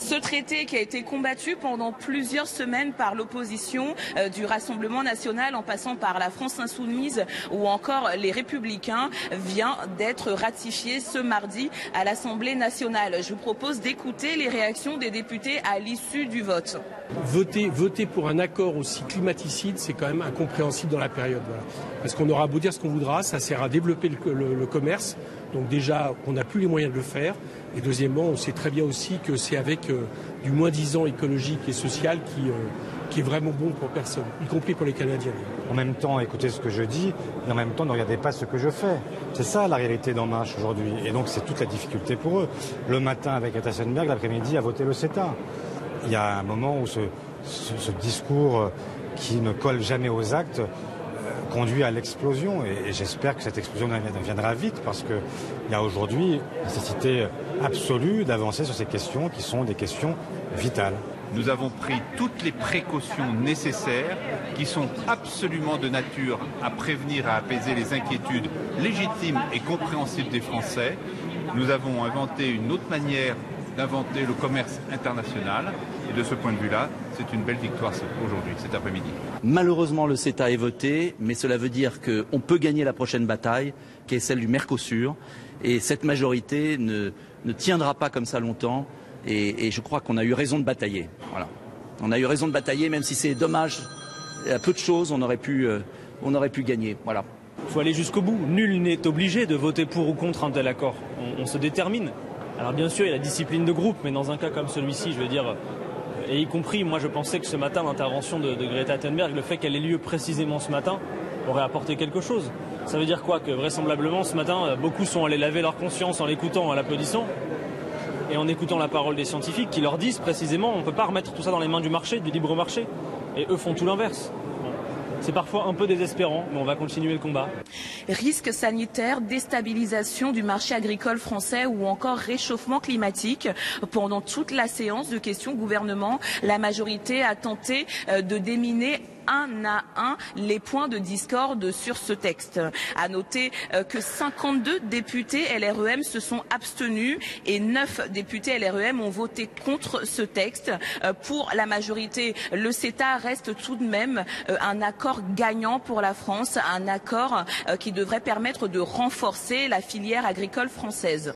Ce traité qui a été combattu pendant plusieurs semaines par l'opposition, du Rassemblement national en passant par la France insoumise ou encore les Républicains, vient d'être ratifié ce mardi à l'Assemblée nationale. Je vous propose d'écouter les réactions des députés à l'issue du vote. Voter pour un accord aussi climaticide, c'est quand même incompréhensible dans la période. Voilà. Parce qu'on aura beau dire ce qu'on voudra, ça sert à développer le commerce. Donc déjà, on n'a plus les moyens de le faire. Et deuxièmement, on sait très bien aussi que c'est avec du moins-disant écologique et social qui est vraiment bon pour personne, y compris pour les Canadiens. En même temps, écoutez ce que je dis, et en même temps, ne regardez pas ce que je fais. C'est ça la réalité d'En Marche aujourd'hui. Et donc, c'est toute la difficulté pour eux. Le matin, avec Greta Thunberg, l'après-midi, à voter le CETA. Il y a un moment où ce discours qui ne colle jamais aux actes conduit à l'explosion. Et j'espère que cette explosion viendra vite parce qu'il y a aujourd'hui nécessité absolue d'avancer sur ces questions qui sont des questions vitales. Nous avons pris toutes les précautions nécessaires qui sont absolument de nature à prévenir, à apaiser les inquiétudes légitimes et compréhensibles des Français. Nous avons inventé une autre manière d'inventer le commerce international. Et de ce point de vue-là, c'est une belle victoire aujourd'hui, cet après-midi. Malheureusement, le CETA est voté, mais cela veut dire qu'on peut gagner la prochaine bataille, qui est celle du Mercosur. Et cette majorité ne tiendra pas comme ça longtemps. Et je crois qu'on a eu raison de batailler. Voilà. On a eu raison de batailler, même si c'est dommage. À peu de choses, on aurait pu gagner. Voilà. Il faut aller jusqu'au bout. Nul n'est obligé de voter pour ou contre un tel accord. On se détermine. Alors bien sûr, il y a la discipline de groupe, mais dans un cas comme celui-ci, je veux dire, et y compris, moi je pensais que ce matin, l'intervention de Greta Thunberg, le fait qu'elle ait lieu précisément ce matin, aurait apporté quelque chose. Ça veut dire quoi? Que vraisemblablement, ce matin, beaucoup sont allés laver leur conscience en l'écoutant, en l'applaudissant, et en écoutant la parole des scientifiques qui leur disent précisément on ne peut pas remettre tout ça dans les mains du marché, du libre marché. Et eux font tout l'inverse. C'est parfois un peu désespérant, mais on va continuer le combat. Risque sanitaire, déstabilisation du marché agricole français ou encore réchauffement climatique. Pendant toute la séance de questions au gouvernement, la majorité a tenté de déminer un à un les points de discorde sur ce texte. À noter que 52 députés LREM se sont abstenus et 9 députés LREM ont voté contre ce texte. Pour la majorité, le CETA reste tout de même un accord gagnant pour la France, un accord qui devrait permettre de renforcer la filière agricole française.